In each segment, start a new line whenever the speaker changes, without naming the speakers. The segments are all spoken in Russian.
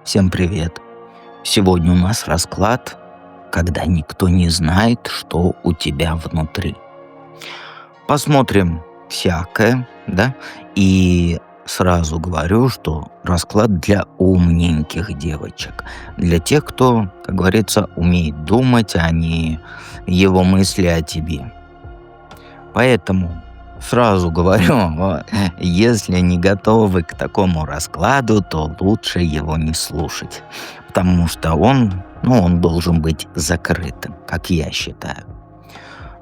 Всем привет! Сегодня у нас расклад, когда никто не знает, что у тебя внутри. Посмотрим всякое, да? И сразу говорю, что расклад для умненьких девочек. Для тех, кто, как говорится, умеет думать, а не его мысли о тебе. Поэтому сразу говорю, если не готовы к такому раскладу, то лучше его не слушать. Потому что он должен быть закрытым, как я считаю.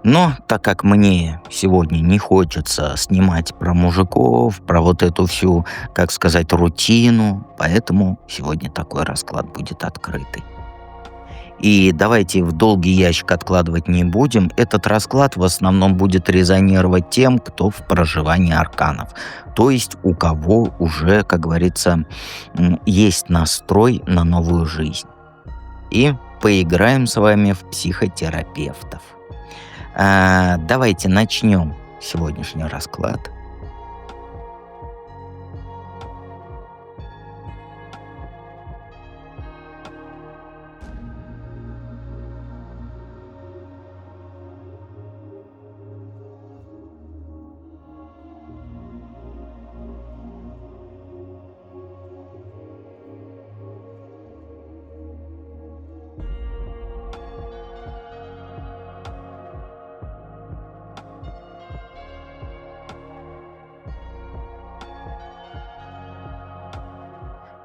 Но так как мне сегодня не хочется снимать про мужиков, про вот эту всю, как сказать, рутину, поэтому сегодня такой расклад будет открытый. И давайте в долгий ящик откладывать не будем. Этот расклад в основном будет резонировать тем, кто в проживании арканов. То есть у кого уже, как говорится, есть настрой на новую жизнь. И поиграем с вами в психотерапевтов. Давайте начнем сегодняшний расклад.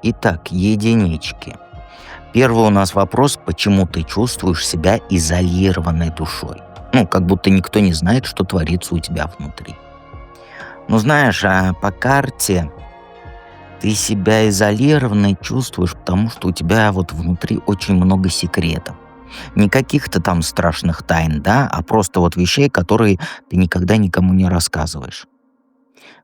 Итак, единички. Первый у нас вопрос, почему ты чувствуешь себя изолированной душой? Как будто никто не знает, что творится у тебя внутри. Знаешь, по карте ты себя изолированной чувствуешь, потому что у тебя вот внутри очень много секретов. Не каких-то там страшных тайн, да, а просто вот вещей, которые ты никогда никому не рассказываешь.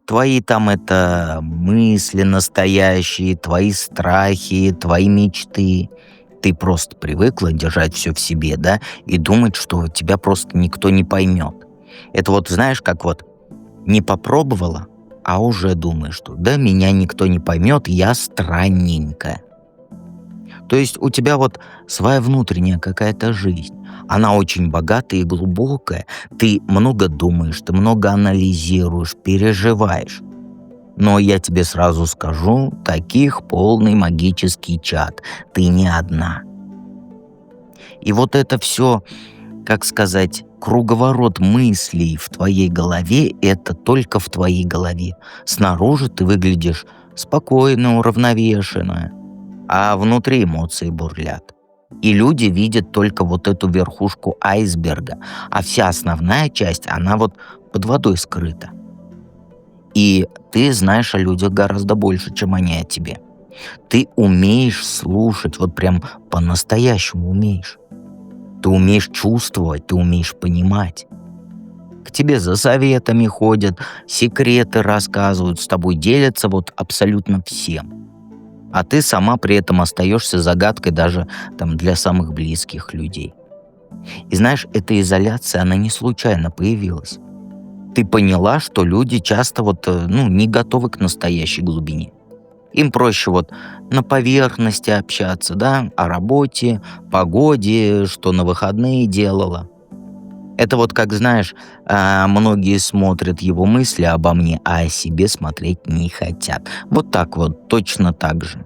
Твои там это мысли настоящие, твои страхи, твои мечты. Ты просто привыкла держать все в себе, да, и думать, что тебя просто никто не поймет. Это вот, знаешь, как вот не попробовала, а уже думаешь, что да, меня никто не поймет, я странненькая. То есть у тебя вот своя внутренняя какая-то жизнь. Она очень богатая и глубокая. Ты много думаешь, ты много анализируешь, переживаешь. Но я тебе сразу скажу, таких полный магический чат. Ты не одна. И вот это все, как сказать, круговорот мыслей в твоей голове, это только в твоей голове. Снаружи ты выглядишь спокойно, уравновешенно, а внутри эмоции бурлят. И люди видят только вот эту верхушку айсберга, а вся основная часть, она вот под водой скрыта. И ты знаешь о людях гораздо больше, чем они о тебе. Ты умеешь слушать, вот прям по-настоящему умеешь. Ты умеешь чувствовать, ты умеешь понимать. К тебе за советами ходят, секреты рассказывают, с тобой делятся вот абсолютно всем. А ты сама при этом остаешься загадкой даже там для самых близких людей. И знаешь, эта изоляция, она не случайно появилась. Ты поняла, что люди часто не готовы к настоящей глубине. Им проще вот на поверхности общаться, да, о работе, погоде, что на выходные делала. Это вот как, знаешь, многие смотрят его мысли обо мне, а о себе смотреть не хотят. Вот так вот, точно так же.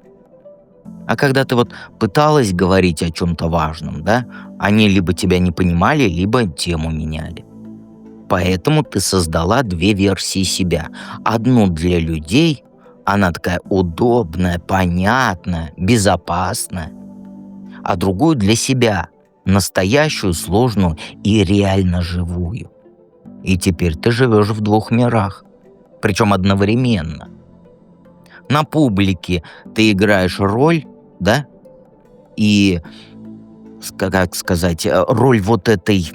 А когда ты вот пыталась говорить о чем-то важном, да, они либо тебя не понимали, либо тему меняли. Поэтому ты создала две версии себя. Одну для людей, она такая удобная, понятная, безопасная, а другую для себя, настоящую, сложную и реально живую. И теперь ты живешь в двух мирах, причем одновременно. На публике ты играешь роль, да, и, как сказать, роль вот этой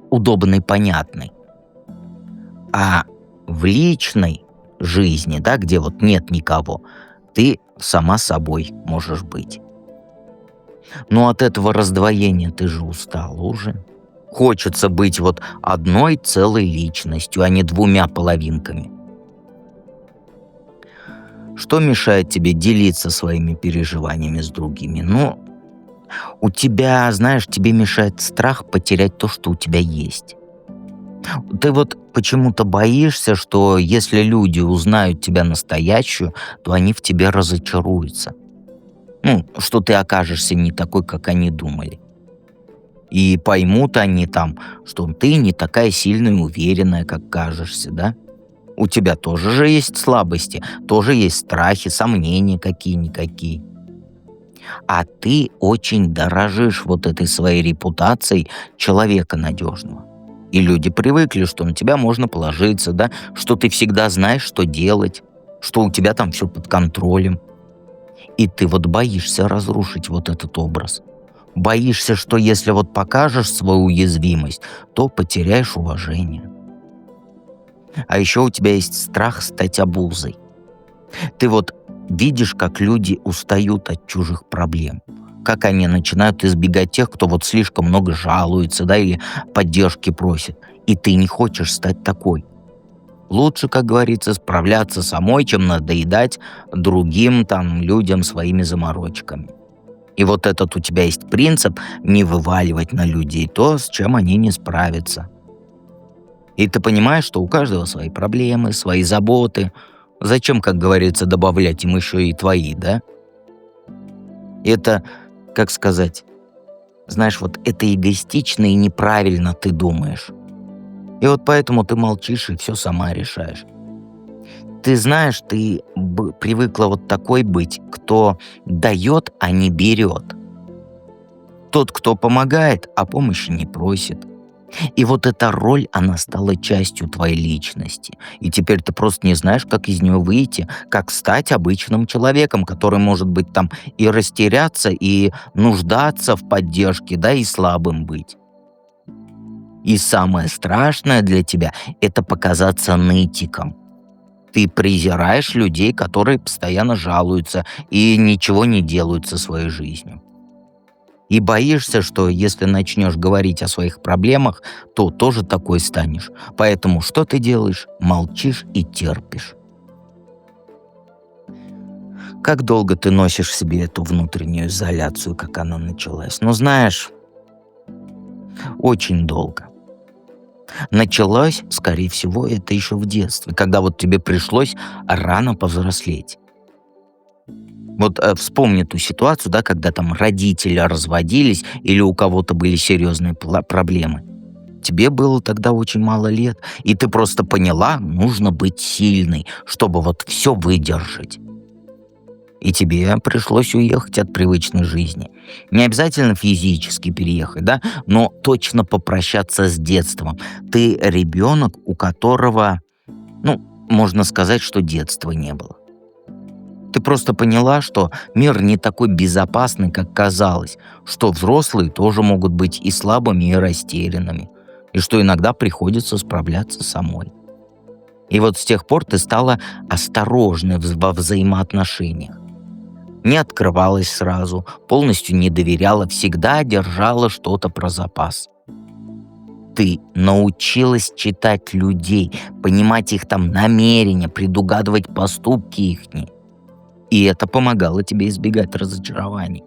удобной, понятной. А в личной жизни, да, где вот нет никого, ты сама собой можешь быть. Но от этого раздвоения ты же устала уже. Хочется быть вот одной целой личностью, а не двумя половинками. Что мешает тебе делиться своими переживаниями с другими? Ну, у тебя, знаешь, тебе мешает страх потерять то, что у тебя есть. Ты вот почему-то боишься, что если люди узнают тебя настоящую, то они в тебе разочаруются. Ну, что ты окажешься не такой, как они думали. И поймут они там, что ты не такая сильная и уверенная, как кажешься, да? У тебя тоже же есть слабости, тоже есть страхи, сомнения какие-никакие. А ты очень дорожишь вот этой своей репутацией человека надежного. И люди привыкли, что на тебя можно положиться, да, что ты всегда знаешь, что делать, что у тебя там все под контролем. И ты вот боишься разрушить вот этот образ. Боишься, что если вот покажешь свою уязвимость, то потеряешь уважение. А еще у тебя есть страх стать обузой. Ты вот видишь, как люди устают от чужих проблем, как они начинают избегать тех, кто вот слишком много жалуется, да, или поддержки просит. И ты не хочешь стать такой. Лучше, как говорится, справляться самой, чем надоедать другим там людям своими заморочками. И вот этот у тебя есть принцип не вываливать на людей то, с чем они не справятся. И ты понимаешь, что у каждого свои проблемы, свои заботы. Зачем, как говорится, добавлять им еще и твои, да? Это, как сказать, знаешь, вот это эгоистично и неправильно ты думаешь. И вот поэтому ты молчишь и все сама решаешь. Ты знаешь, ты привыкла вот такой быть, кто дает, а не берет. Тот, кто помогает, а помощи не просит. И вот эта роль, она стала частью твоей личности. И теперь ты просто не знаешь, как из нее выйти, как стать обычным человеком, который может быть там и растеряться, и нуждаться в поддержке, да, и слабым быть. И самое страшное для тебя — это показаться нытиком. Ты презираешь людей, которые постоянно жалуются и ничего не делают со своей жизнью. И боишься, что если начнешь говорить о своих проблемах, то тоже такой станешь. Поэтому что ты делаешь? Молчишь и терпишь. Как долго ты носишь в себе эту внутреннюю изоляцию, как она началась? Ну, знаешь, очень долго. Началось, скорее всего, это еще в детстве, когда вот тебе пришлось рано повзрослеть. Вот вспомни ту ситуацию, да, когда там родители разводились или у кого-то были серьезные проблемы. Тебе было тогда очень мало лет, и ты просто поняла, нужно быть сильной, чтобы вот все выдержать. И тебе пришлось уехать от привычной жизни. Не обязательно физически переехать, да, но точно попрощаться с детством. Ты ребенок, у которого, ну, можно сказать, что детства не было. Ты просто поняла, что мир не такой безопасный, как казалось, что взрослые тоже могут быть и слабыми, и растерянными, и что иногда приходится справляться самой. И вот с тех пор ты стала осторожной во взаимоотношениях. Не открывалась сразу, полностью не доверяла, всегда держала что-то про запас. Ты научилась читать людей, понимать их там намерения, предугадывать поступки ихние. И это помогало тебе избегать разочарований.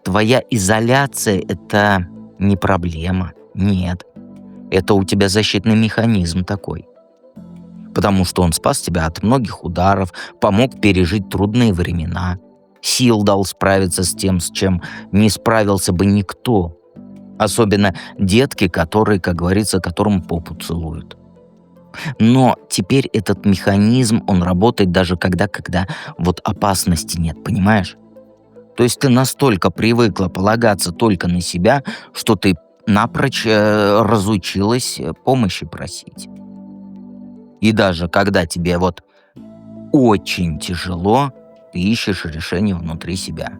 Твоя изоляция — это не проблема, нет. Это у тебя защитный механизм такой. Потому что он спас тебя от многих ударов, помог пережить трудные времена, сил дал справиться с тем, с чем не справился бы никто. Особенно детки, которые, как говорится, которым попу целуют. Но теперь этот механизм, он работает даже когда вот опасности нет, понимаешь? То есть ты настолько привыкла полагаться только на себя, что ты напрочь разучилась помощи просить. И даже когда тебе вот очень тяжело, ты ищешь решение внутри себя.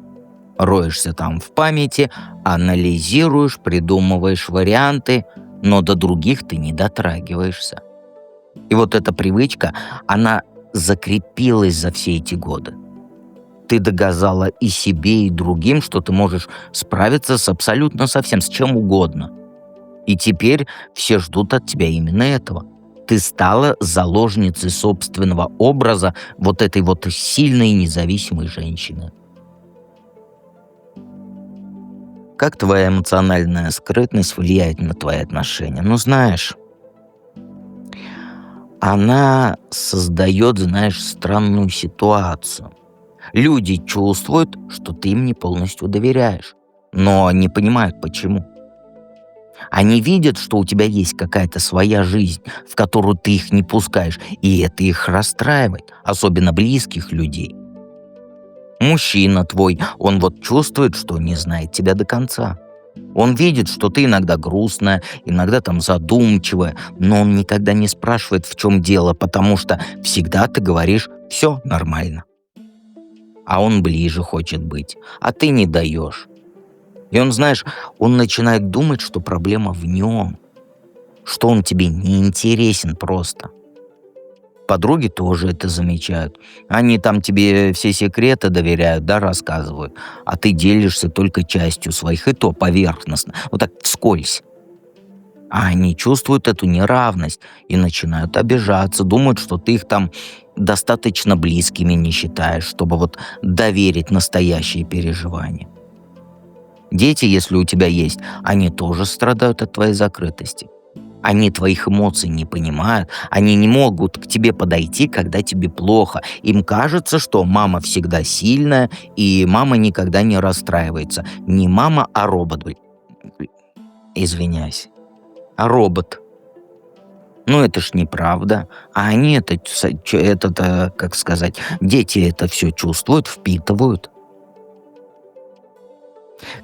Роешься там в памяти, анализируешь, придумываешь варианты, но до других ты не дотрагиваешься. И вот эта привычка, она закрепилась за все эти годы. Ты доказала и себе, и другим, что ты можешь справиться с абсолютно со всем, с чем угодно. И теперь все ждут от тебя именно этого. Ты стала заложницей собственного образа вот этой вот сильной независимой женщины. Как твоя эмоциональная скрытность влияет на твои отношения? Ну, знаешь, она создает, знаешь, странную ситуацию. Люди чувствуют, что ты им не полностью доверяешь, но не понимают почему. Они видят, что у тебя есть какая-то своя жизнь, в которую ты их не пускаешь, и это их расстраивает, особенно близких людей. Мужчина твой, он вот чувствует, что не знает тебя до конца. Он видит, что ты иногда грустная, иногда там задумчивая, но он никогда не спрашивает, в чем дело, потому что всегда ты говоришь «все нормально». А он ближе хочет быть, а ты не даешь. И он, знаешь, он начинает думать, что проблема в нем, что он тебе не интересен просто. Подруги тоже это замечают. Они там тебе все секреты доверяют, да, рассказывают, а ты делишься только частью своих, и то поверхностно, вот так вскользь. А они чувствуют эту неравность и начинают обижаться, думают, что ты их там достаточно близкими не считаешь, чтобы вот доверить настоящие переживания. Дети, если у тебя есть, они тоже страдают от твоей закрытости. Они твоих эмоций не понимают, они не могут к тебе подойти, когда тебе плохо. Им кажется, что мама всегда сильная, и мама никогда не расстраивается. Не мама, а робот. Извиняюсь. А робот. Ну, это ж неправда. А они как сказать, дети это все чувствуют, впитывают.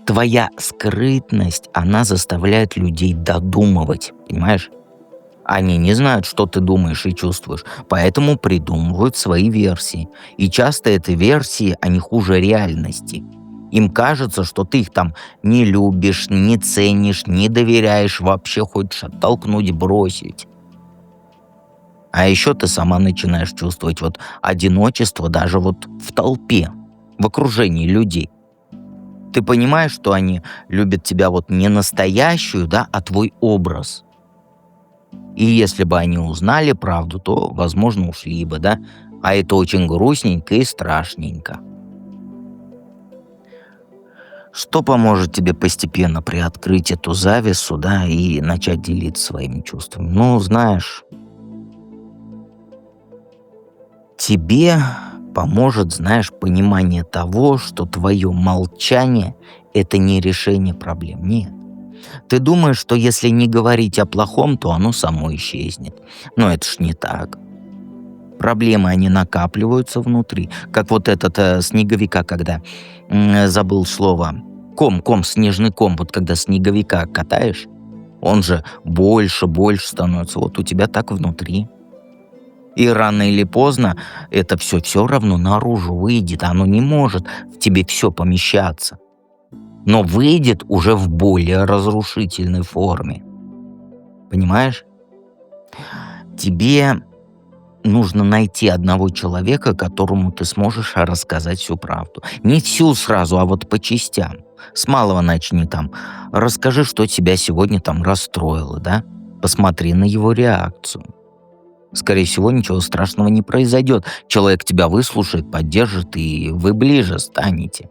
Твоя скрытность, она заставляет людей додумывать, понимаешь? Они не знают, что ты думаешь и чувствуешь, поэтому придумывают свои версии. И часто эти версии, они хуже реальности. Им кажется, что ты их там не любишь, не ценишь, не доверяешь, вообще хочешь оттолкнуть, бросить. А еще ты сама начинаешь чувствовать вот одиночество даже вот в толпе, в окружении людей. Ты понимаешь, что они любят тебя вот не настоящую, да, а твой образ. И если бы они узнали правду, то, возможно, ушли бы, да? А это очень грустненько и страшненько. Что поможет тебе постепенно приоткрыть эту завесу, да, и начать делиться своими чувствами? Ну, знаешь, тебе поможет, знаешь, понимание того, что твое молчание — это не решение проблем. Нет. Ты думаешь, что если не говорить о плохом, то оно само исчезнет. Но это ж не так. Проблемы, они накапливаются внутри. Как вот этот снеговика, когда, забыл слово, снежный ком, вот когда снеговика катаешь, он же больше становится. Вот у тебя так внутри. И рано или поздно это все равно наружу выйдет. Оно не может в тебе все помещаться. Но выйдет уже в более разрушительной форме. Понимаешь? Тебе нужно найти одного человека, которому ты сможешь рассказать всю правду. Не всю сразу, а вот по частям. С малого начни там. Расскажи, что тебя сегодня там расстроило, да? Посмотри на его реакцию. Скорее всего, ничего страшного не произойдет. Человек тебя выслушает, поддержит, и вы ближе станете.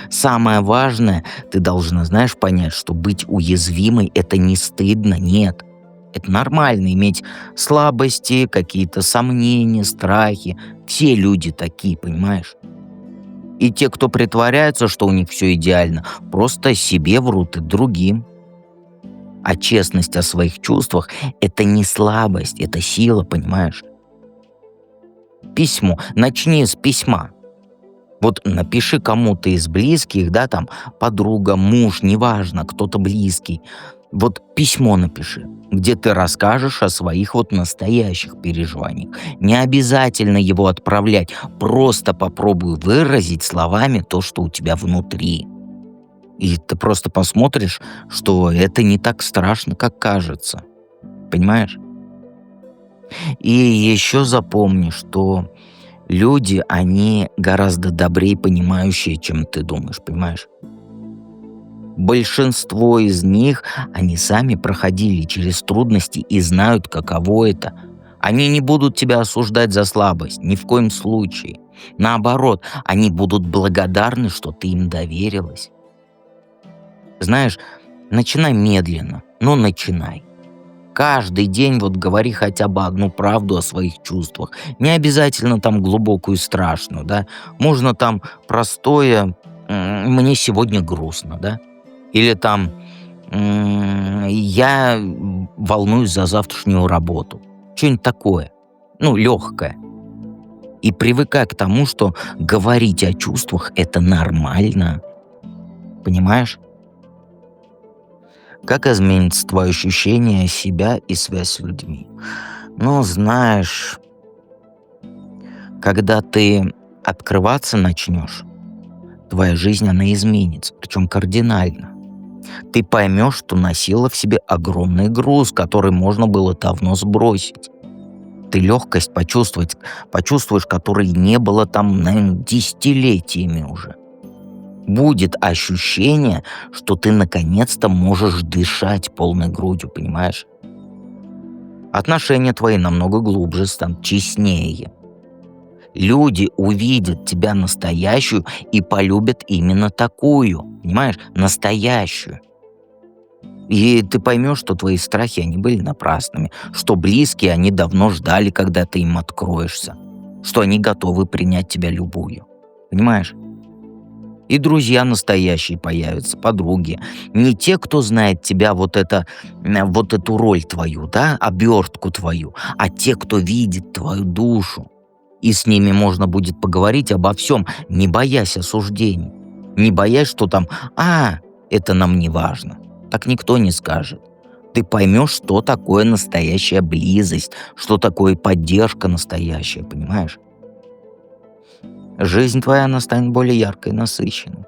Самое важное, ты должна, знаешь, понять, что быть уязвимой — это не стыдно, нет. Это нормально иметь слабости, какие-то сомнения, страхи. Все люди такие, понимаешь? И те, кто притворяются, что у них все идеально, просто себе врут и другим. А честность о своих чувствах — это не слабость, это сила, понимаешь? Письмо. Начни с письма. Вот напиши кому-то из близких, да, там, подруга, муж, неважно, кто-то близкий. Вот письмо напиши, где ты расскажешь о своих вот настоящих переживаниях. Не обязательно его отправлять, просто попробуй выразить словами то, что у тебя внутри. И ты просто посмотришь, что это не так страшно, как кажется. Понимаешь? И еще запомни, что люди, они гораздо добрее понимающие, чем ты думаешь, понимаешь? Большинство из них, они сами проходили через трудности и знают, каково это. Они не будут тебя осуждать за слабость, ни в коем случае. Наоборот, они будут благодарны, что ты им доверилась. Знаешь, начинай медленно, но начинай. Каждый день вот говори хотя бы одну правду о своих чувствах. Не обязательно там глубокую и страшную, да. Можно там простое «мне сегодня грустно», да. Или там «я волнуюсь за завтрашнюю работу». Что-нибудь такое, ну, легкое. И привыкай к тому, что говорить о чувствах — это нормально. Понимаешь? Как изменится твое ощущение себя и связь с людьми? Ну, знаешь, когда ты открываться начнешь, твоя жизнь, она изменится, причем кардинально. Ты поймешь, что носила в себе огромный груз, который можно было давно сбросить. Ты легкость почувствуешь, которой не было там, наверное, десятилетиями уже. Будет ощущение, что ты наконец-то можешь дышать полной грудью, понимаешь? Отношения твои намного глубже станут, честнее. Люди увидят тебя настоящую и полюбят именно такую, понимаешь? Настоящую. И ты поймешь, что твои страхи, они были напрасными, что близкие, они давно ждали, когда ты им откроешься, что они готовы принять тебя любую. Понимаешь? И друзья настоящие появятся, подруги. Не те, кто знает тебя, вот эту роль твою, да, обертку твою, а те, кто видит твою душу. И с ними можно будет поговорить обо всем, не боясь осуждений. Не боясь, что там это нам не важно. Так никто не скажет. Ты поймешь, что такое настоящая близость, что такое поддержка настоящая, понимаешь? Жизнь твоя, она станет более яркой, насыщенной.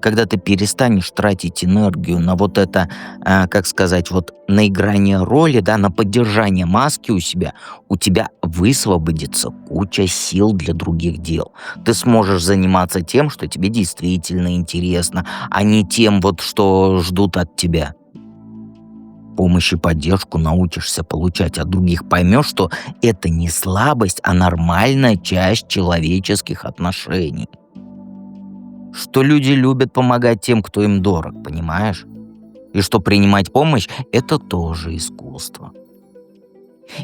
Когда ты перестанешь тратить энергию на вот это, как сказать, вот на играние роли, да, на поддержание маски у тебя высвободится куча сил для других дел. Ты сможешь заниматься тем, что тебе действительно интересно, а не тем, вот что ждут от тебя. Помощь и поддержку научишься получать от других, поймешь, что это не слабость, а нормальная часть человеческих отношений. Что люди любят помогать тем, кто им дорог, понимаешь? И что принимать помощь — это тоже искусство.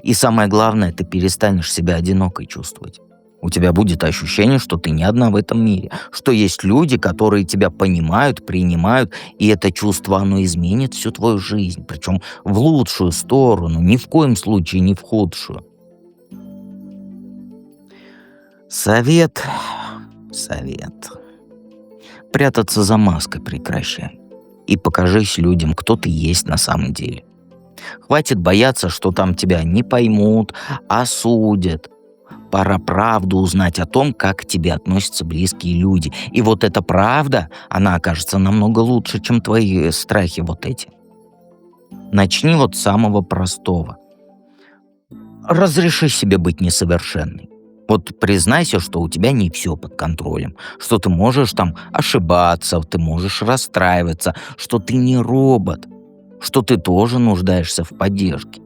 И самое главное, ты перестанешь себя одинокой чувствовать. У тебя будет ощущение, что ты не одна в этом мире, что есть люди, которые тебя понимают, принимают, и это чувство, оно изменит всю твою жизнь, причем в лучшую сторону, ни в коем случае не в худшую. Совет. Прятаться за маской прекращай. И покажись людям, кто ты есть на самом деле. Хватит бояться, что там тебя не поймут, осудят. Пора правду узнать о том, как к тебе относятся близкие люди. И вот эта правда, она окажется намного лучше, чем твои страхи вот эти. Начни вот с самого простого. Разреши себе быть несовершенной. Вот признайся, что у тебя не все под контролем, что ты можешь там ошибаться, ты можешь расстраиваться, что ты не робот, что ты тоже нуждаешься в поддержке.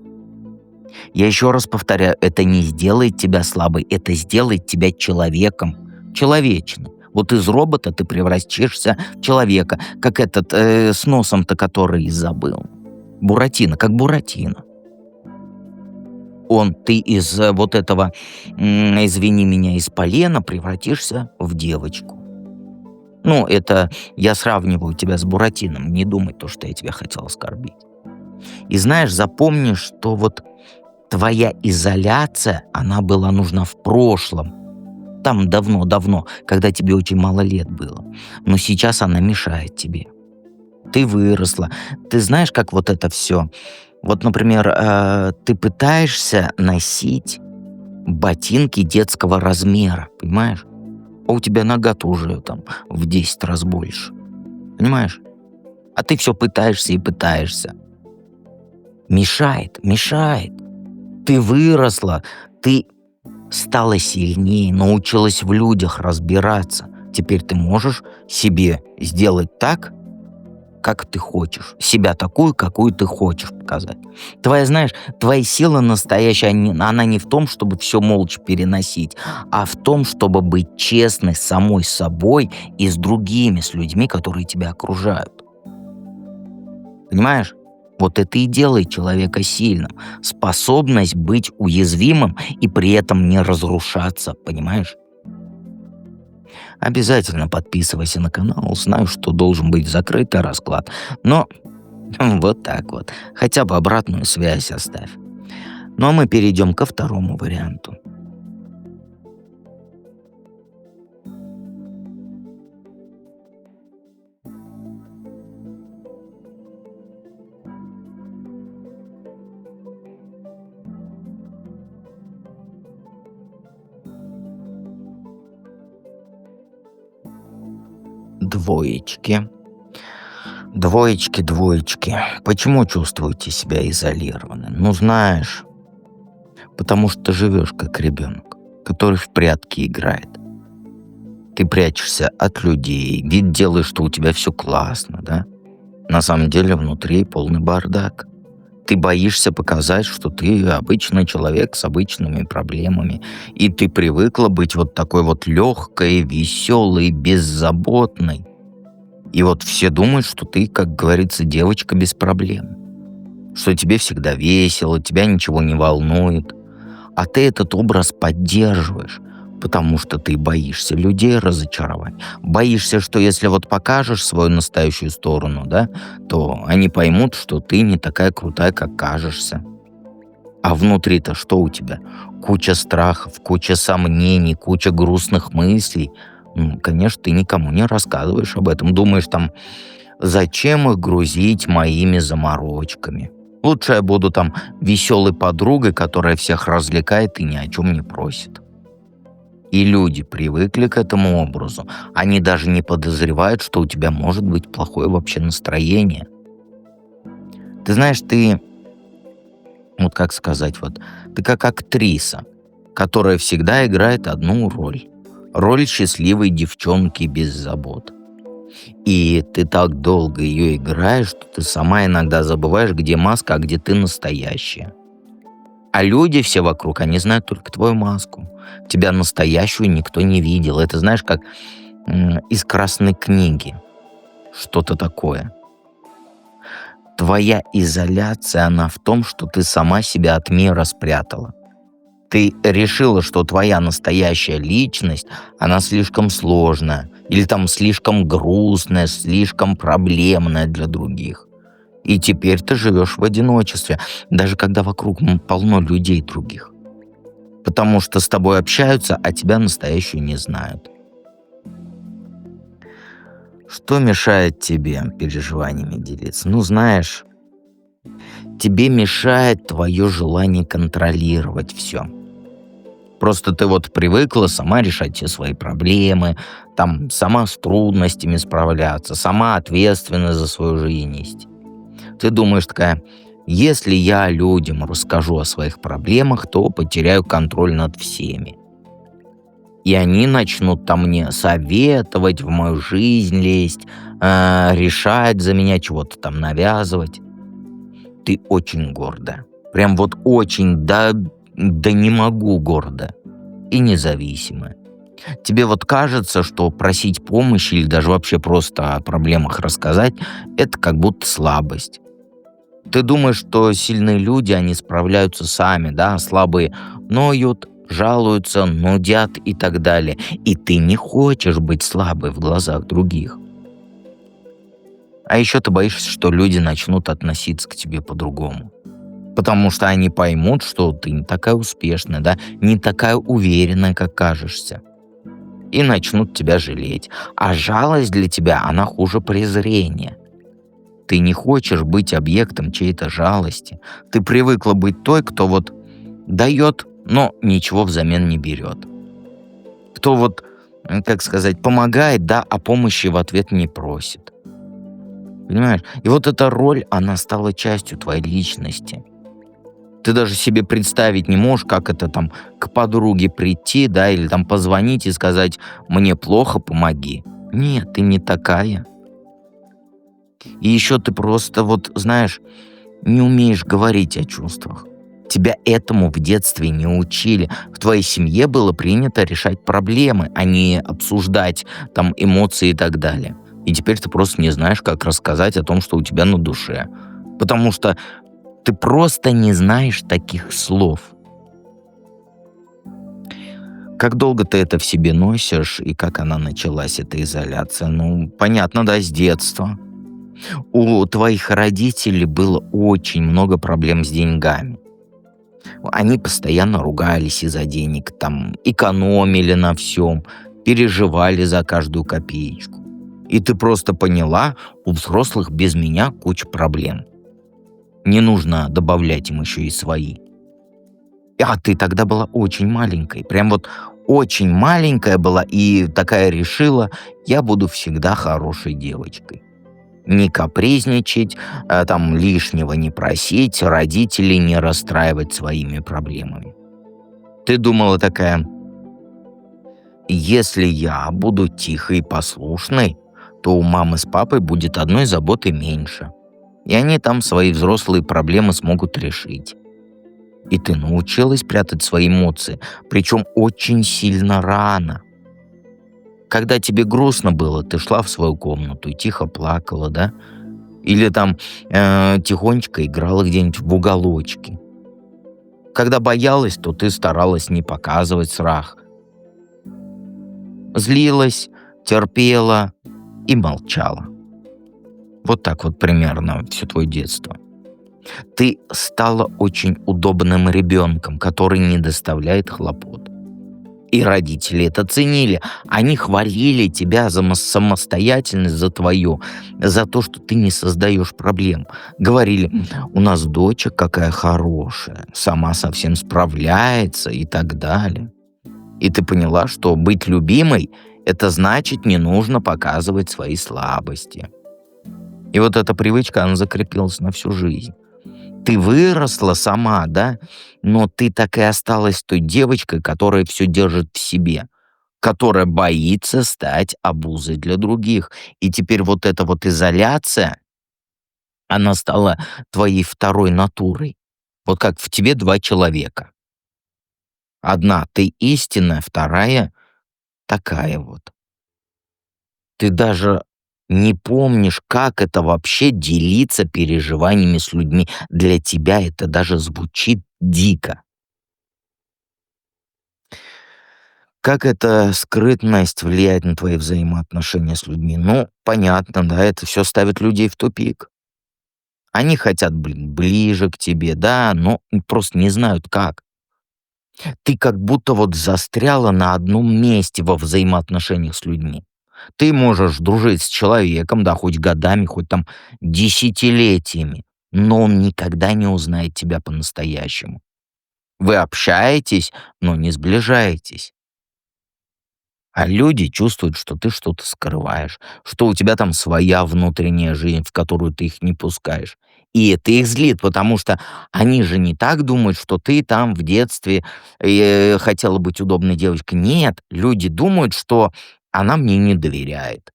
Я еще раз повторяю, это не сделает тебя слабой, это сделает тебя человеком, человечным. Вот из робота ты превратишься в человека, как этот с носом-то, который забыл. Буратино, как Буратино. Ты из вот этого, извини меня, из полена превратишься в девочку. Ну, это я сравниваю тебя с Буратином, не думай то, что я тебя хотел оскорбить. И знаешь, запомни, что вот твоя изоляция, она была нужна в прошлом. Там давно-давно, когда тебе очень мало лет было. Но сейчас она мешает тебе. Ты выросла. Ты знаешь, как вот это все. Вот, например, ты пытаешься носить ботинки детского размера, понимаешь? А у тебя нога-то уже там в 10 раз больше. Понимаешь? А ты все пытаешься и пытаешься. Мешает. Ты выросла, ты стала сильнее, научилась в людях разбираться. Теперь ты можешь себе сделать так, как ты хочешь. Себя такую, какую ты хочешь показать. Знаешь, твоя сила настоящая, она не в том, чтобы все молча переносить, а в том, чтобы быть честной с самой собой и с другими, с людьми, которые тебя окружают. Понимаешь? Вот это и делает человека сильным. Способность быть уязвимым и при этом не разрушаться, понимаешь? Обязательно подписывайся на канал. Знаю, что должен быть закрытый расклад. Но вот так вот. Хотя бы обратную связь оставь. Ну а мы перейдем ко второму варианту. Двоечки. Двоечки, двоечки. Почему чувствуете себя изолированным? Ну, знаешь, потому что ты живешь как ребенок, который в прятки играет. Ты прячешься от людей, вид делаешь, что у тебя все классно, да? На самом деле внутри полный бардак. Ты боишься показать, что ты обычный человек с обычными проблемами. И ты привыкла быть вот такой вот легкой, веселой, беззаботной. И вот все думают, что ты, как говорится, девочка без проблем. Что тебе всегда весело, тебя ничего не волнует. А ты этот образ поддерживаешь, потому что ты боишься людей разочаровать. Боишься, что если вот покажешь свою настоящую сторону, да, то они поймут, что ты не такая крутая, как кажешься. А внутри-то что у тебя? Куча страхов, куча сомнений, куча грустных мыслей. Конечно, ты никому не рассказываешь об этом. Думаешь там, зачем их грузить моими заморочками? Лучше я буду там веселой подругой, которая всех развлекает и ни о чем не просит. И люди привыкли к этому образу. Они даже не подозревают, что у тебя может быть плохое вообще настроение. Ты знаешь, ты, вот как сказать, вот, ты как актриса, которая всегда играет одну роль. Роль счастливой девчонки без забот. И ты так долго ее играешь, что ты сама иногда забываешь, где маска, а где ты настоящая. А люди все вокруг, они знают только твою маску. Тебя настоящую никто не видел. Это знаешь, как из красной книги. Что-то такое. Твоя изоляция, она в том, что ты сама себя от мира спрятала. Ты решила, что твоя настоящая личность, она слишком сложная, или там слишком грустная, слишком проблемная для других. И теперь ты живешь в одиночестве, даже когда вокруг полно людей других. Потому что с тобой общаются, а тебя настоящую не знают. Что мешает тебе переживаниями делиться? Ну, знаешь, тебе мешает твое желание контролировать все. Просто ты вот привыкла сама решать все свои проблемы, там, сама с трудностями справляться, сама ответственность за свою жизнь нести. Ты думаешь такая, если я людям расскажу о своих проблемах, то потеряю контроль над всеми. И они начнут там мне советовать, в мою жизнь лезть, решать за меня, чего-то там навязывать. Ты очень гордая. Прям вот очень, да не могу гордо. И независимая. Тебе вот кажется, что просить помощи или даже вообще просто о проблемах рассказать, это как будто слабость. Ты думаешь, что сильные люди, они справляются сами, да, а слабые ноют, жалуются, нудят и так далее. И ты не хочешь быть слабой в глазах других. А еще ты боишься, что люди начнут относиться к тебе по-другому. Потому что они поймут, что ты не такая успешная, да, не такая уверенная, как кажешься. И начнут тебя жалеть. А жалость для тебя, она хуже презрения. Ты не хочешь быть объектом чьей-то жалости. Ты привыкла быть той, кто вот дает, но ничего взамен не берет. Кто вот, как сказать, помогает, да, а помощи в ответ не просит. Понимаешь? И вот эта роль, она стала частью твоей личности. Ты даже себе представить не можешь, как это там к подруге прийти, да, или там позвонить и сказать «мне плохо, помоги». Нет, ты не такая. И еще ты просто вот, знаешь, не умеешь говорить о чувствах. Тебя этому в детстве не учили. В твоей семье было принято решать проблемы, а не обсуждать там эмоции и так далее. И теперь ты просто не знаешь, как рассказать о том, что у тебя на душе. Потому что ты просто не знаешь таких слов. Как долго ты это в себе носишь и как она началась, эта изоляция? Ну, понятно, да, с детства. У твоих родителей было очень много проблем с деньгами. Они постоянно ругались из-за денег, там, экономили на всем, переживали за каждую копеечку. И ты просто поняла, у взрослых без меня куча проблем. Не нужно добавлять им еще и свои. А ты тогда была очень маленькой, прям вот очень маленькая была и такая решила, я буду всегда хорошей девочкой. Не капризничать, там лишнего не просить, родителей не расстраивать своими проблемами. Ты думала такая, если я буду тихой и послушной, то у мамы с папой будет одной заботы меньше. И они там свои взрослые проблемы смогут решить. И ты научилась прятать свои эмоции, причем очень сильно рано. Когда тебе грустно было, ты шла в свою комнату и тихо плакала, да? Или там тихонечко играла где-нибудь в уголочке. Когда боялась, то ты старалась не показывать страх. Злилась, терпела и молчала. Вот так вот примерно все твое детство. Ты стала очень удобным ребенком, который не доставляет хлопот. И родители это ценили. Они хвалили тебя за самостоятельность, за твою, за то, что ты не создаешь проблем. Говорили, у нас доча какая хорошая, сама совсем справляется и так далее. И ты поняла, что быть любимой — это значит, не нужно показывать свои слабости. И вот эта привычка, она закрепилась на всю жизнь. Ты выросла сама, да, но ты так и осталась той девочкой, которая все держит в себе, которая боится стать обузой для других. И теперь вот эта вот изоляция, она стала твоей второй натурой. Вот как в тебе два человека. Одна ты истинная, вторая такая вот. Ты даже не помнишь, как это вообще делиться переживаниями с людьми. Для тебя это даже звучит дико. Как эта скрытность влияет на твои взаимоотношения с людьми? Ну, понятно, да, это все ставит людей в тупик. Они хотят, ближе к тебе, да, но просто не знают как. Ты как будто вот застряла на одном месте во взаимоотношениях с людьми. Ты можешь дружить с человеком, да, хоть годами, хоть там десятилетиями, но он никогда не узнает тебя по-настоящему. Вы общаетесь, но не сближаетесь. А люди чувствуют, что ты что-то скрываешь, что у тебя там своя внутренняя жизнь, в которую ты их не пускаешь. И это их злит, потому что они же не так думают, что ты там в детстве хотела быть удобной девочкой. Нет, люди думают, что она мне не доверяет.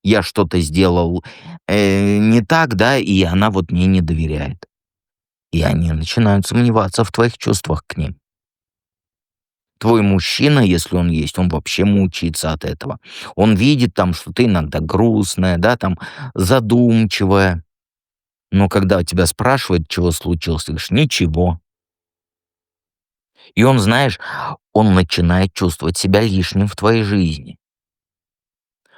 Я что-то сделал не так, да, и она вот мне не доверяет. И они начинают сомневаться в твоих чувствах к ним. Твой мужчина, если он есть, он вообще мучается от этого. Он видит там, что ты иногда грустная, да, там задумчивая. Но когда тебя спрашивают, чего случилось, ты говоришь, ничего. И он, знаешь, он начинает чувствовать себя лишним в твоей жизни.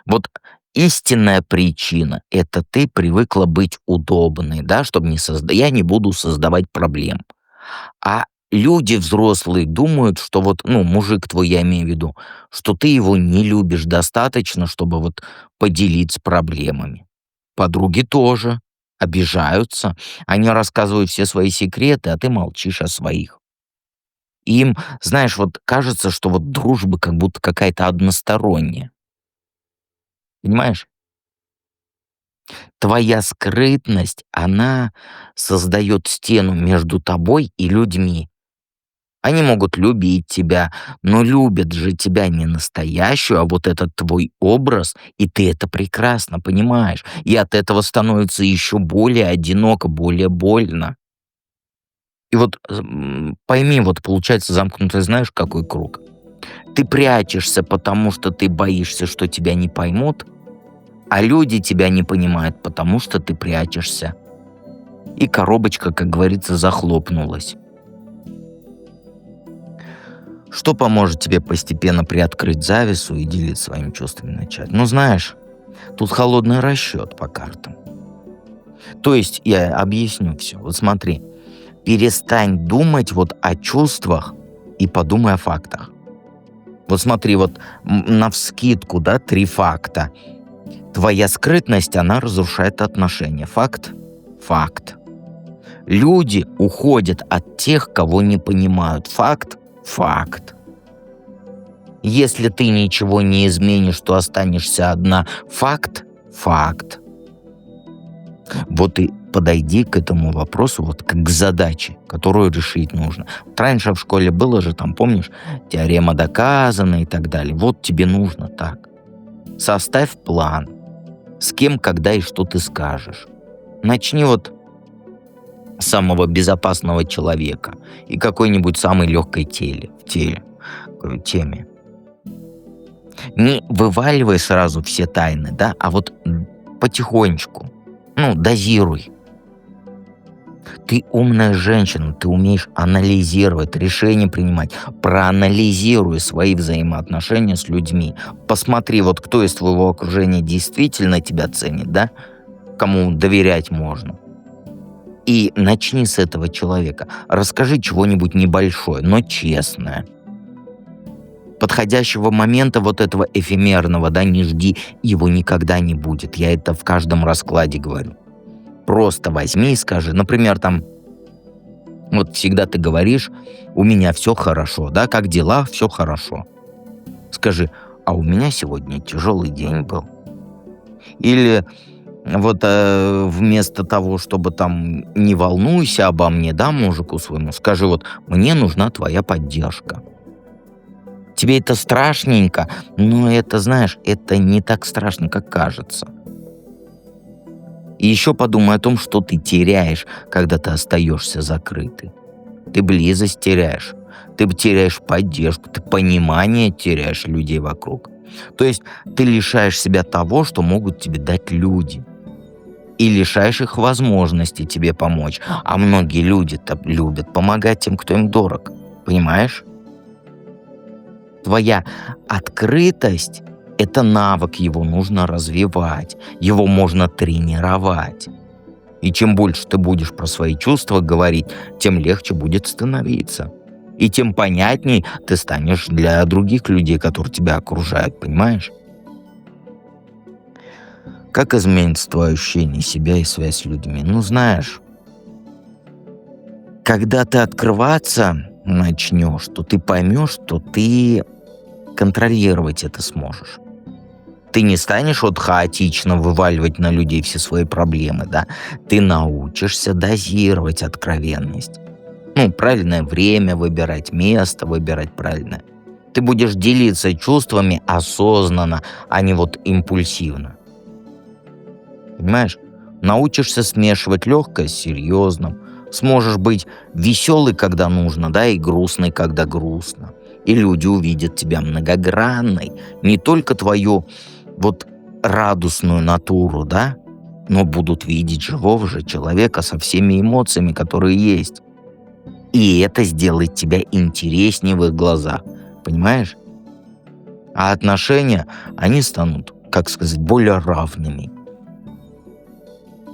Вот истинная причина — это ты привыкла быть удобной, да, чтобы не я не буду создавать проблем. А люди взрослые думают, что вот, ну, мужик твой, я имею в виду, что ты его не любишь достаточно, чтобы вот поделиться проблемами. Подруги тоже обижаются. Они рассказывают все свои секреты, а ты молчишь о своих. Им, знаешь, вот кажется, что вот дружба как будто какая-то односторонняя. Понимаешь? Твоя скрытность, она создает стену между тобой и людьми. Они могут любить тебя, но любят же тебя не настоящую, а вот этот твой образ, и ты это прекрасно понимаешь. И от этого становится еще более одиноко, более больно. И вот пойми, вот получается замкнутый, знаешь, какой круг? Ты прячешься, потому что ты боишься, что тебя не поймут, а люди тебя не понимают, потому что ты прячешься. И коробочка, как говорится, захлопнулась. Что поможет тебе постепенно приоткрыть завесу и делиться своими чувствами начать? Ну, знаешь, тут холодный расчет по картам. То есть, я объясню все. Вот смотри, перестань думать вот о чувствах и подумай о фактах. Вот смотри, вот навскидку, да, 3 факта. Твоя скрытность, она разрушает отношения. Факт? Факт. Люди уходят от тех, кого не понимают. Факт? Факт. Если ты ничего не изменишь, то останешься одна. Факт? Факт. Вот и подойди к этому вопросу вот как к задаче, которую решить нужно. Вот раньше в школе было же, там, помнишь, теорема доказана и так далее. Вот тебе нужно так. Составь план. С кем, когда и что ты скажешь. Начни вот с самого безопасного человека и какой-нибудь самой легкой теме. Не вываливай сразу все тайны, да, а вот потихонечку. Ну, дозируй. Ты умная женщина, ты умеешь анализировать, решения принимать. Проанализируй свои взаимоотношения с людьми. Посмотри, вот кто из твоего окружения действительно тебя ценит, да? Кому доверять можно. И начни с этого человека. Расскажи чего-нибудь небольшое, но честное. Подходящего момента вот этого эфемерного, да, не жди, его никогда не будет. Я это в каждом раскладе говорю. Просто возьми и скажи, например, там, вот всегда ты говоришь, у меня все хорошо, да, как дела, все хорошо. Скажи, а у меня сегодня тяжелый день был. Или вот вместо того, чтобы там не волнуйся обо мне, да, мужику своему, скажи вот, мне нужна твоя поддержка. Тебе это страшненько, но это, знаешь, это не так страшно, как кажется. И еще подумай о том, что ты теряешь, когда ты остаешься закрытый. Ты близость теряешь, ты теряешь поддержку, ты понимание теряешь людей вокруг. То есть ты лишаешь себя того, что могут тебе дать люди. И лишаешь их возможности тебе помочь. А многие люди-то любят помогать тем, кто им дорог. Понимаешь? Твоя открытость — это навык, его нужно развивать, его можно тренировать. И чем больше ты будешь про свои чувства говорить, тем легче будет становиться. И тем понятней ты станешь для других людей, которые тебя окружают, понимаешь? Как изменится твое ощущение себя и связь с людьми? Ну, знаешь, когда ты открываться начнешь, то ты поймешь, что ты контролировать это сможешь. Ты не станешь вот хаотично вываливать на людей все свои проблемы, да? Ты научишься дозировать откровенность. Ну, правильное время выбирать, место выбирать правильное. Ты будешь делиться чувствами осознанно, а не вот импульсивно. Понимаешь? Научишься смешивать легкое с серьезным. Сможешь быть веселый, когда нужно, да, и грустный, когда грустно. И люди увидят тебя многогранной. Не только твою вот радостную натуру, да, но будут видеть живого же человека со всеми эмоциями, которые есть. И это сделает тебя интереснее в их глазах. Понимаешь? А отношения, они станут, как сказать, более равными.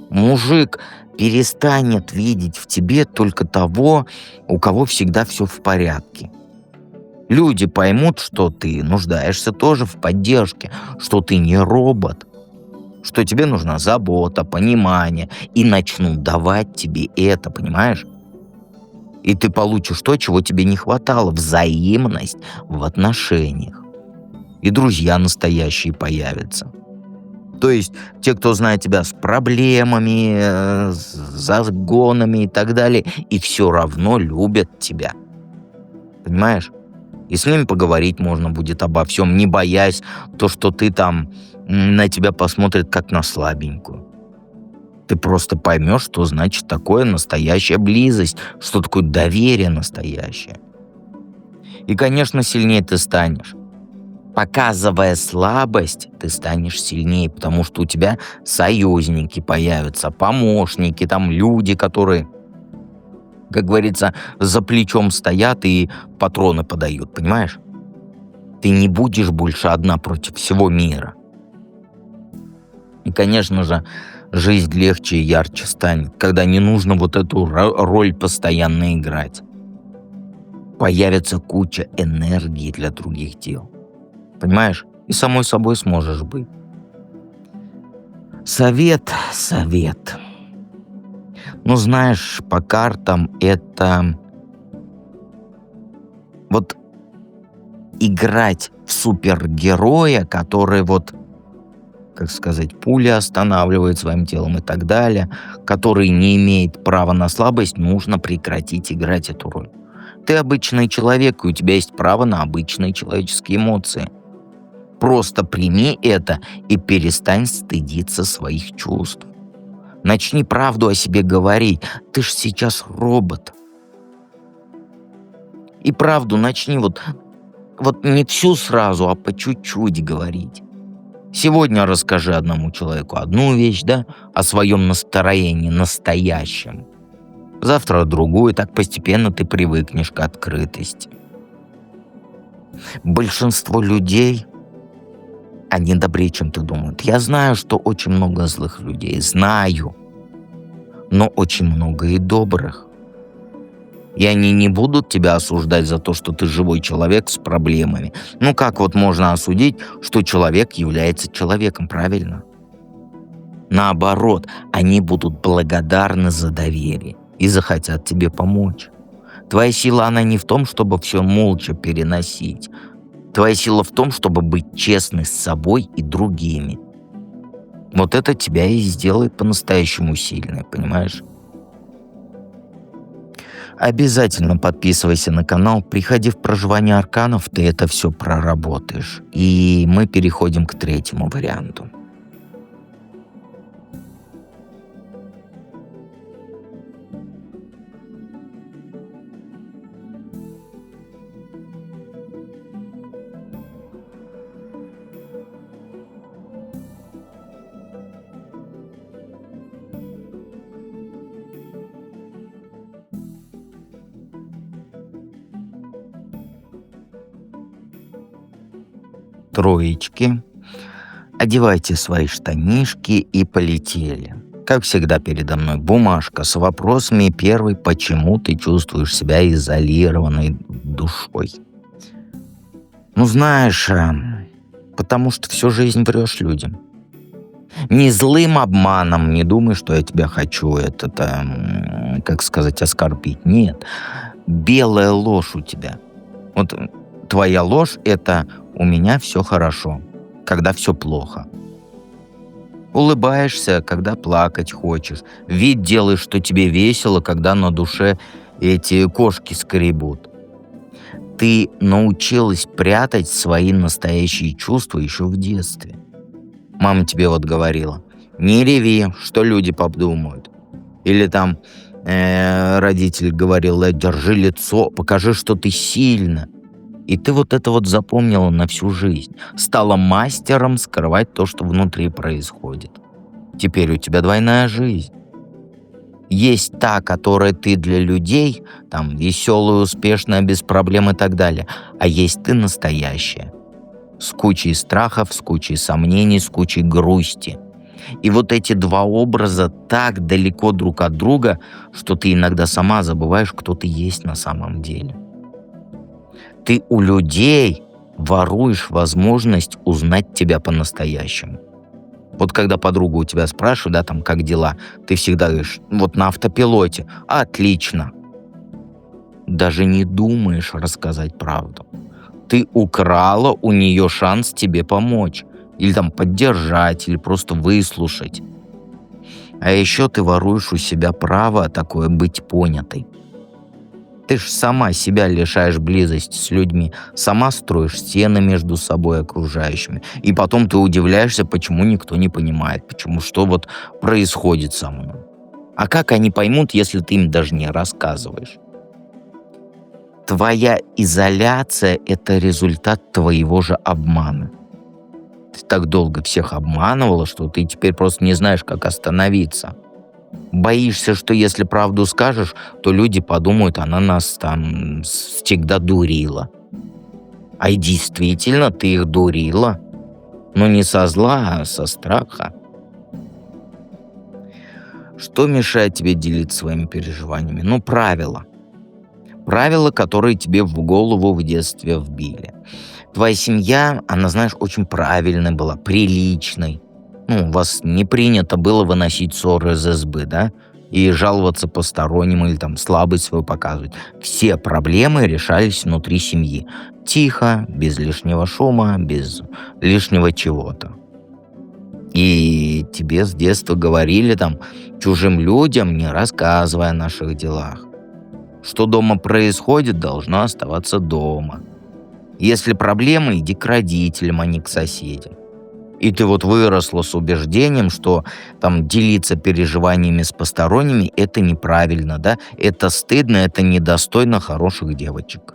Мужик перестанет видеть в тебе только того, у кого всегда все в порядке. Люди поймут, что ты нуждаешься тоже в поддержке, что ты не робот, что тебе нужна забота, понимание, и начнут давать тебе это, понимаешь? И ты получишь то, чего тебе не хватало, взаимность в отношениях. И друзья настоящие появятся. То есть те, кто знает тебя с проблемами, с загонами и так далее, и все равно любят тебя. понимаешь? И с ними поговорить можно будет обо всем, не боясь то, что ты там на тебя посмотрят как на слабенькую. Ты просто поймешь, что значит такое настоящая близость, что такое доверие настоящее. И, конечно, сильнее ты станешь. Показывая слабость, ты станешь сильнее, потому что у тебя союзники появятся, помощники, там люди, которые, как говорится, за плечом стоят и патроны подают, понимаешь? Ты не будешь больше одна против всего мира. И, конечно же, жизнь легче и ярче станет, когда не нужно вот эту роль постоянно играть. Появится куча энергии для других дел. Понимаешь? И самой собой сможешь быть. Совет. Ну, знаешь, по картам это вот играть в супергероя, который вот, как сказать, пули останавливает своим телом и так далее, который не имеет права на слабость, нужно прекратить играть эту роль. Ты обычный человек, и у тебя есть право на обычные человеческие эмоции. Просто прими это и перестань стыдиться своих чувств. Начни правду о себе говорить. Ты ж сейчас робот. И правду начни вот не всю сразу, а по чуть-чуть говорить. Сегодня расскажи одному человеку одну вещь, да, о своем настроении настоящем. Завтра другую, так постепенно ты привыкнешь к открытости. Большинство людей, они добрее, чем ты думаешь. Я знаю, что очень много злых людей, знаю, но очень много и добрых. И они не будут тебя осуждать за то, что ты живой человек с проблемами. Ну как вот можно осудить, что человек является человеком, правильно? Наоборот, они будут благодарны за доверие и захотят тебе помочь. Твоя сила, она не в том, чтобы все молча переносить. Твоя сила в том, чтобы быть честной с собой и другими. Вот это тебя и сделает по-настоящему сильной, понимаешь? Обязательно подписывайся на канал, приходи в проживание арканов, ты это все проработаешь. И мы переходим к третьему варианту. Троечки. Одевайте свои штанишки и полетели. Как всегда передо мной бумажка с вопросами. Первый, почему ты чувствуешь себя изолированной душой? Ну знаешь, потому что всю жизнь врешь людям. Не злым обманом, не думай, что я тебя хочу, как сказать, оскорбить. Нет, белая ложь у тебя. Вот твоя ложь — это «у меня все хорошо», когда все плохо. Улыбаешься, когда плакать хочешь. Вид делаешь, что тебе весело, когда на душе эти кошки скребут. Ты научилась прятать свои настоящие чувства еще в детстве. Мама тебе вот говорила: не реви, что люди подумают. Или там родитель говорил: держи лицо, покажи, что ты сильна. И ты вот это вот запомнила на всю жизнь. Стала мастером скрывать то, что внутри происходит. Теперь у тебя двойная жизнь. Есть та, которая ты для людей, там, веселая, успешная, без проблем и так далее. А есть ты настоящая. С кучей страхов, с кучей сомнений, с кучей грусти. И вот эти два образа так далеко друг от друга, что ты иногда сама забываешь, кто ты есть на самом деле. Ты у людей воруешь возможность узнать тебя по-настоящему. Вот когда подруга у тебя спрашивает, да, там, как дела, ты всегда говоришь: вот на автопилоте, отлично. Даже не думаешь рассказать правду. Ты украла у нее шанс тебе помочь. Или там поддержать, или просто выслушать. А еще ты воруешь у себя право такое быть понятой. Ты ж сама себя лишаешь близости с людьми, сама строишь стены между собой и окружающими. И потом ты удивляешься, почему никто не понимает, почему что вот происходит со мной. А как они поймут, если ты им даже не рассказываешь? Твоя изоляция — это результат твоего же обмана. Ты так долго всех обманывала, что ты теперь просто не знаешь, как остановиться. Боишься, что если правду скажешь, то люди подумают, она нас там всегда дурила. А и действительно, ты их дурила. Но не со зла, а со страха. Что мешает тебе делиться своими переживаниями? Ну, правила. Правила, которые тебе в голову в детстве вбили. Твоя семья, она, знаешь, очень правильной была, приличной. Ну, у вас не принято было выносить ссоры из избы, да? И жаловаться посторонним или там слабость свою показывать. Все проблемы решались внутри семьи. Тихо, без лишнего шума, без лишнего чего-то. И тебе с детства говорили там чужим людям, не рассказывай о наших делах. Что дома происходит, должно оставаться дома. Если проблемы, иди к родителям, а не к соседям. И ты вот выросла с убеждением, что там делиться переживаниями с посторонними — это неправильно, да? Это стыдно, это недостойно хороших девочек.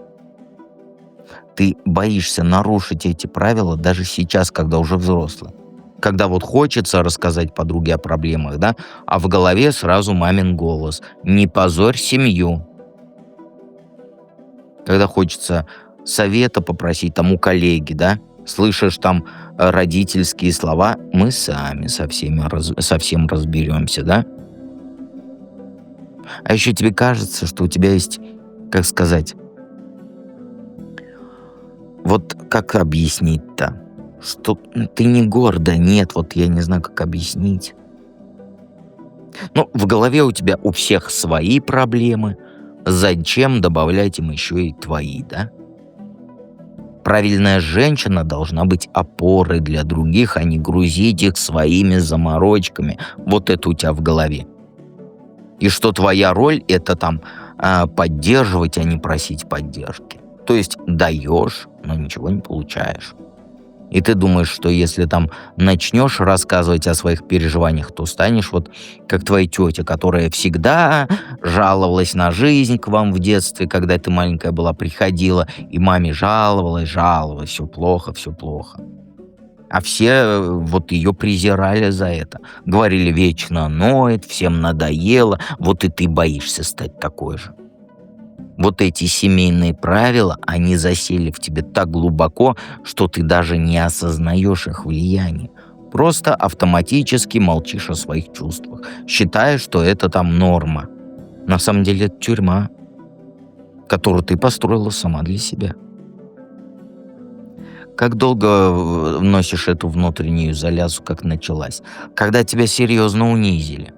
Ты боишься нарушить эти правила даже сейчас, когда уже взрослая. Когда вот хочется рассказать подруге о проблемах, да, а в голове сразу мамин голос: «Не позорь семью». Когда хочется совета попросить там у коллеги, да, слышишь там родительские слова: «Мы сами со всем разберемся», да. А еще тебе кажется, что у тебя есть, как сказать, вот как объяснить-то, что ты не гордая, нет, вот я не знаю, как объяснить. Ну, в голове у тебя у всех свои проблемы, зачем добавлять им еще и твои, да? Правильная женщина должна быть опорой для других, а не грузить их своими заморочками. Вот это у тебя в голове. И что твоя роль — это там поддерживать, а не просить поддержки. То есть даешь, но ничего не получаешь. И ты думаешь, что если там начнешь рассказывать о своих переживаниях, то станешь вот как твоя тетя, которая всегда жаловалась на жизнь к вам в детстве, когда ты маленькая была, приходила, и маме жаловалась, все плохо, все плохо. А все вот ее презирали за это. Говорили, вечно ноет, всем надоело, вот и ты боишься стать такой же. Вот эти семейные правила, они засели в тебе так глубоко, что ты даже не осознаешь их влияние. Просто автоматически молчишь о своих чувствах, считаешь, что это там норма. На самом деле это тюрьма, которую ты построила сама для себя. Как долго носишь эту внутреннюю изоляцию, как началась? Когда тебя серьезно унизили.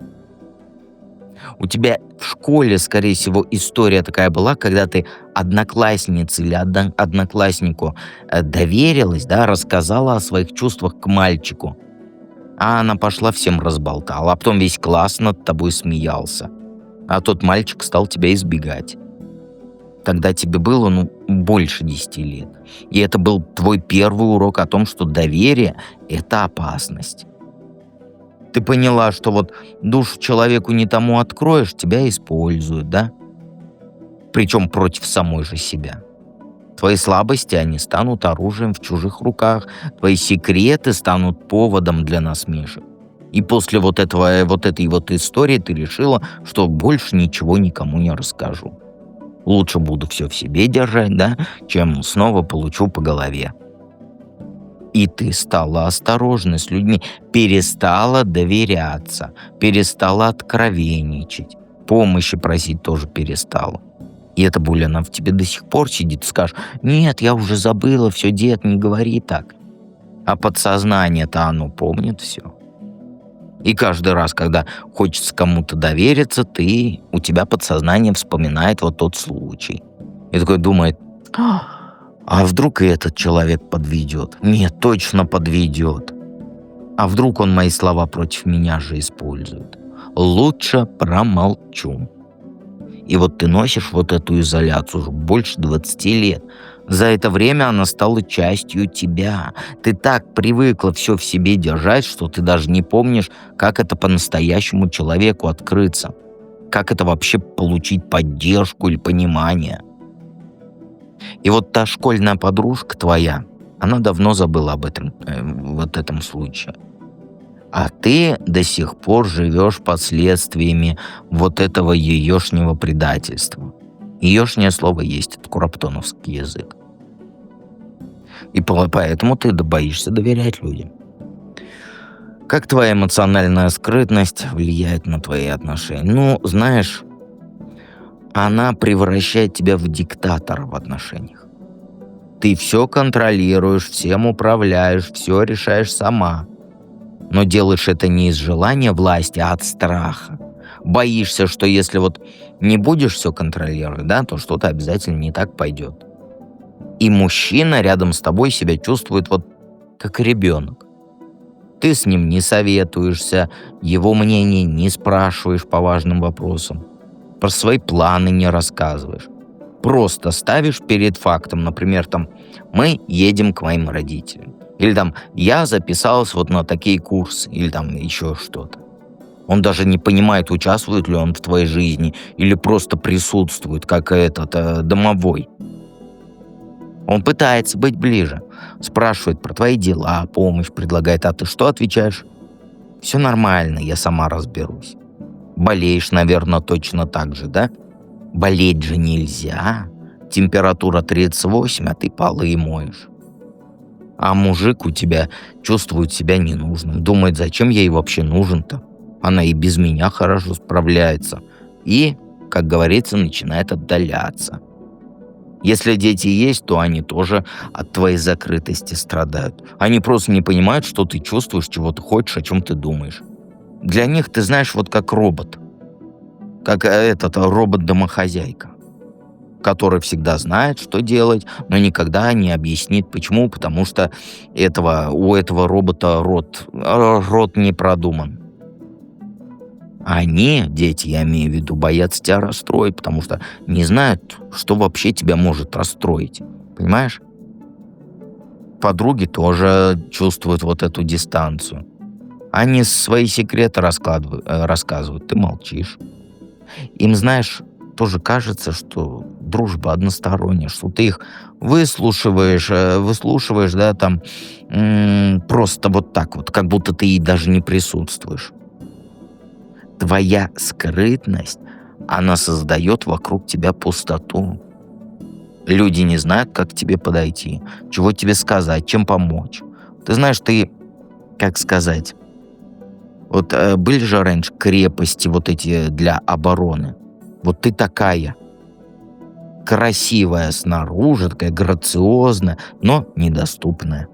У тебя в школе, скорее всего, история такая была, когда ты однокласснице или однокласснику доверилась, да, рассказала о своих чувствах к мальчику, а она пошла всем разболтала, а потом весь класс над тобой смеялся, а тот мальчик стал тебя избегать. Тогда тебе было, больше 10 лет. И это был твой первый урок о том, что доверие — это опасность. Ты поняла, что вот душу человеку не тому откроешь, тебя используют, да? Причем против самой же себя. Твои слабости, они станут оружием в чужих руках. Твои секреты станут поводом для насмешек. И после вот этой истории ты решила, что больше ничего никому не расскажу. Лучше буду все в себе держать, да, чем снова получу по голове. И ты стала осторожной с людьми, перестала доверяться, перестала откровенничать, помощи просить тоже перестала. И эта боль, она в тебе до сих пор сидит, скажешь: «Нет, я уже забыла, все, дед, не говори так». А подсознание-то оно помнит все. И каждый раз, когда хочется кому-то довериться, у тебя подсознание вспоминает вот тот случай. И такой думает: а вдруг и этот человек подведет? Нет, точно подведет. А вдруг он мои слова против меня же использует? Лучше промолчу. И вот ты носишь вот эту изоляцию уже больше 20 лет. За это время она стала частью тебя. Ты так привыкла все в себе держать, что ты даже не помнишь, как это по-настоящему человеку открыться. Как это вообще получить поддержку или понимание. И вот та школьная подружка твоя, она давно забыла об этом, вот этом случае. А ты до сих пор живешь последствиями вот этого еешнего предательства. Еешнее слово есть, это кураптоновский язык. И поэтому ты боишься доверять людям. Как твоя эмоциональная скрытность влияет на твои отношения? Ну, знаешь, она превращает тебя в диктатора в отношениях. Ты все контролируешь, всем управляешь, все решаешь сама. Но делаешь это не из желания власти, а от страха. Боишься, что если вот не будешь все контролировать, да, то что-то обязательно не так пойдет. И мужчина рядом с тобой себя чувствует вот как ребенок. Ты с ним не советуешься, его мнение не спрашиваешь по важным вопросам, про свои планы не рассказываешь. Просто ставишь перед фактом, например, там, мы едем к моим родителям. Или там, я записалась вот на такие курсы, или там еще что-то. Он даже не понимает, участвует ли он в твоей жизни, или просто присутствует, как этот домовой. Он пытается быть ближе, спрашивает про твои дела, помощь предлагает, а ты что отвечаешь? Все нормально, я сама разберусь. Болеешь, наверное, точно так же, да? Болеть же нельзя. Температура 38, а ты полы моешь. А мужик у тебя чувствует себя ненужным. Думает, зачем я ей вообще нужен-то? Она и без меня хорошо справляется. И, как говорится, начинает отдаляться. Если дети есть, то они тоже от твоей закрытости страдают. Они просто не понимают, что ты чувствуешь, чего ты хочешь, о чем ты думаешь. Для них ты знаешь, вот как робот. Как этот робот-домохозяйка, который всегда знает, что делать, но никогда не объяснит, почему, потому что у этого робота рот не продуман. Они, дети, я имею в виду, боятся тебя расстроить, потому что не знают, что вообще тебя может расстроить. Понимаешь? Подруги тоже чувствуют вот эту дистанцию. Они свои секреты рассказывают, ты молчишь. Им, знаешь, тоже кажется, что дружба односторонняя, что ты их выслушиваешь, да, там, просто вот так вот, как будто ты и даже не присутствуешь. Твоя скрытность, она создает вокруг тебя пустоту. Люди не знают, как к тебе подойти, чего тебе сказать, чем помочь. Ты знаешь, как сказать, вот были же раньше крепости вот эти для обороны. Вот ты такая, красивая снаружи, такая грациозная, но недоступная.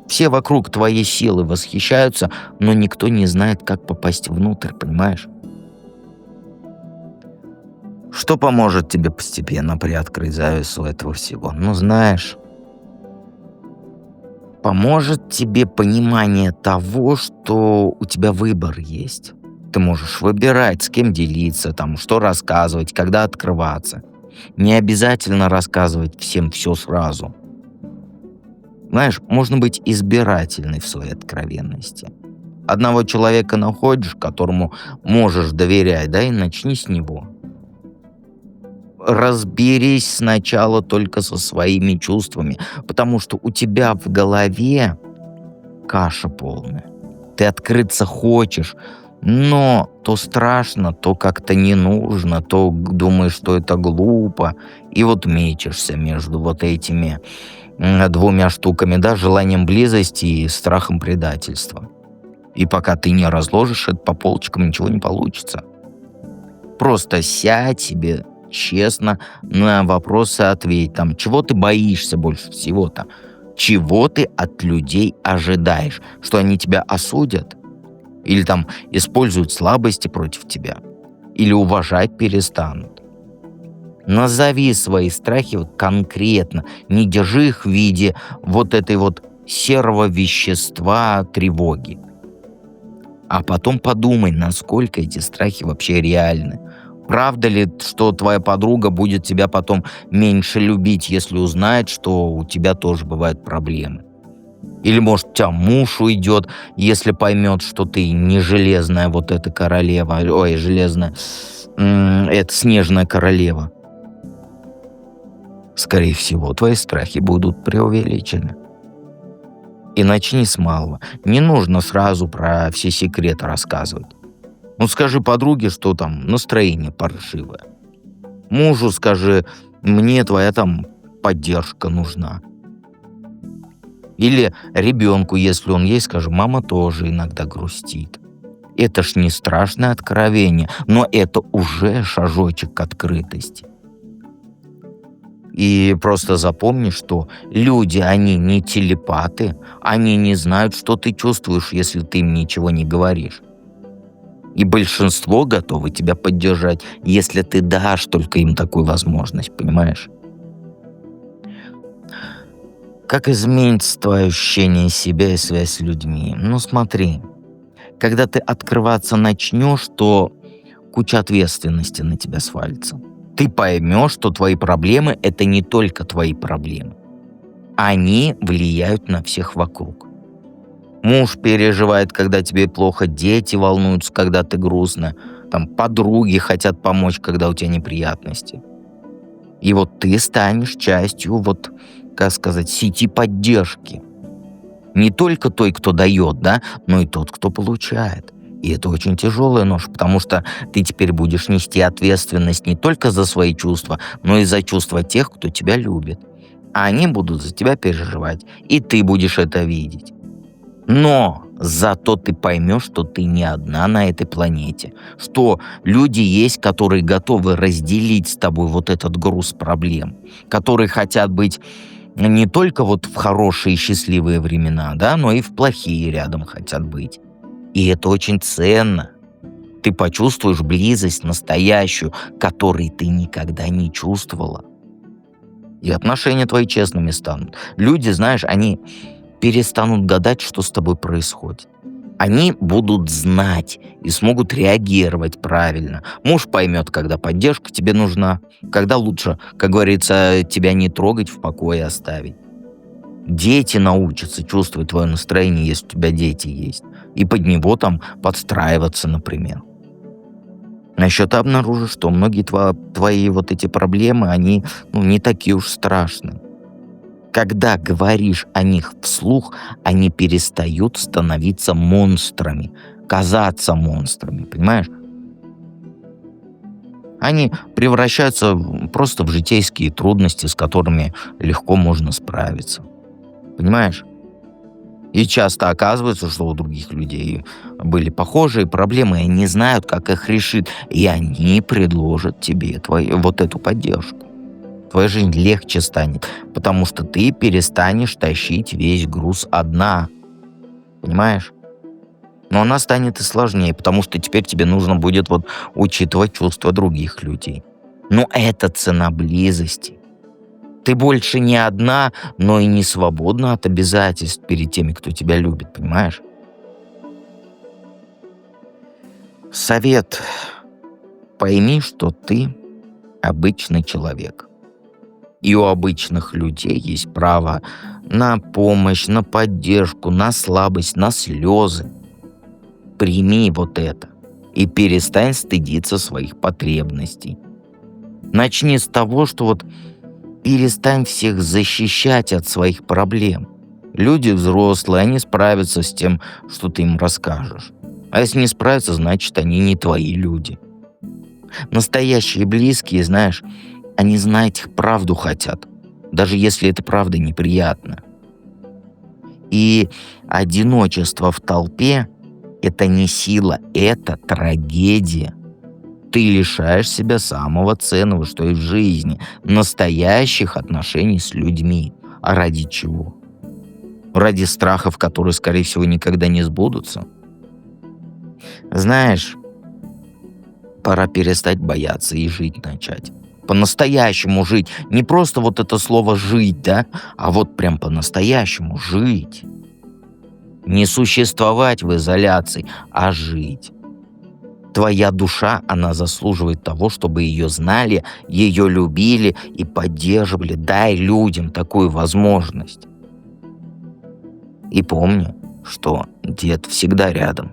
Все вокруг твоей силы восхищаются, но никто не знает, как попасть внутрь, понимаешь? Что поможет тебе постепенно приоткрыть завесу этого всего? Ну, знаешь, поможет тебе понимание того, что у тебя выбор есть. Ты можешь выбирать, с кем делиться, там, что рассказывать, когда открываться. Не обязательно рассказывать всем все сразу. Знаешь, можно быть избирательной в своей откровенности. Одного человека находишь, которому можешь доверять, да, и начни с него. Разберись сначала только со своими чувствами, потому что у тебя в голове каша полная. Ты открыться хочешь, но то страшно, то как-то не нужно, то думаешь, что это глупо, и вот мечешься между вот этими двумя штуками, да, желанием близости и страхом предательства. И пока ты не разложишь это по полочкам, ничего не получится. Просто сядь себе честно на вопросы ответь. Там, чего ты боишься больше всего-то? Чего ты от людей ожидаешь? Что они тебя осудят? Или там используют слабости против тебя? Или уважать перестанут? Назови свои страхи вот конкретно. Не держи их в виде вот этой вот серого вещества тревоги. А потом подумай, насколько эти страхи вообще реальны. Правда ли, что твоя подруга будет тебя потом меньше любить, если узнает, что у тебя тоже бывают проблемы? Или, может, у тебя муж уйдет, если поймет, что ты не железная вот эта королева, ой, железная, это снежная королева. Скорее всего, твои страхи будут преувеличены. И начни с малого. Не нужно сразу про все секреты рассказывать. Ну, скажи подруге, что там настроение паршивое. Мужу скажи, мне твоя там поддержка нужна. Или ребенку, если он есть, скажи, мама тоже иногда грустит. Это ж не страшное откровение, но это уже шажочек к открытости. И просто запомни, что люди, они не телепаты, они не знают, что ты чувствуешь, если ты им ничего не говоришь. И большинство готовы тебя поддержать, если ты дашь только им такую возможность, понимаешь? Как изменится твое ощущение себя и связь с людьми? Ну смотри, когда ты открываться начнешь, то куча ответственности на тебя свалится. Ты поймешь, что твои проблемы — это не только твои проблемы. Они влияют на всех вокруг. Муж переживает, когда тебе плохо, дети волнуются, когда ты грустно, там подруги хотят помочь, когда у тебя неприятности. И вот ты станешь частью, вот, как сказать, сети поддержки. Не только той, кто дает, да, но и тот, кто получает. И это очень тяжелая ноша, потому что ты теперь будешь нести ответственность не только за свои чувства, но и за чувства тех, кто тебя любит. А они будут за тебя переживать, и ты будешь это видеть. Но зато ты поймешь, что ты не одна на этой планете, что люди есть, которые готовы разделить с тобой вот этот груз проблем, которые хотят быть не только вот в хорошие счастливые времена, да, но и в плохие рядом хотят быть. И это очень ценно. Ты почувствуешь близость настоящую, которой ты никогда не чувствовала. И отношения твои честными станут. Люди, знаешь, они перестанут гадать, что с тобой происходит. Они будут знать и смогут реагировать правильно. Муж поймет, когда поддержка тебе нужна, когда лучше, как говорится, тебя не трогать, в покое оставить. Дети научатся чувствовать твое настроение, если у тебя дети есть, и под него там подстраиваться, например. А еще ты обнаружишь, что многие твои вот эти проблемы, они не такие уж страшные. Когда говоришь о них вслух, они перестают становиться монстрами, казаться монстрами, понимаешь? Они превращаются просто в житейские трудности, с которыми легко можно справиться. Понимаешь? И часто оказывается, что у других людей были похожие проблемы, и они знают, как их решить, и они предложат тебе вот эту поддержку. Твоя жизнь легче станет, потому что ты перестанешь тащить весь груз одна. Понимаешь? Но она станет и сложнее, потому что теперь тебе нужно будет вот учитывать чувства других людей. Но это цена близости. Ты больше не одна, но и не свободна от обязательств перед теми, кто тебя любит, понимаешь? Совет. Пойми, что ты обычный человек. И у обычных людей есть право на помощь, на поддержку, на слабость, на слезы. Прими вот это и перестань стыдиться своих потребностей. Начни с того, что вот перестань всех защищать от своих проблем. Люди взрослые, они справятся с тем, что ты им расскажешь. А если не справятся, значит, они не твои люди. Настоящие близкие, знаешь, они знать правду хотят, даже если эта правда неприятна. И одиночество в толпе — это не сила, это трагедия. Ты лишаешь себя самого ценного, что есть в жизни, настоящих отношений с людьми. А ради чего? Ради страхов, которые, скорее всего, никогда не сбудутся? Знаешь, пора перестать бояться и жить начать. По-настоящему жить. Не просто вот это слово «жить», да? А вот прям по-настоящему жить. Не существовать в изоляции, а жить. Твоя душа, она заслуживает того, чтобы ее знали, ее любили и поддерживали. Дай людям такую возможность. И помни, что дед всегда рядом.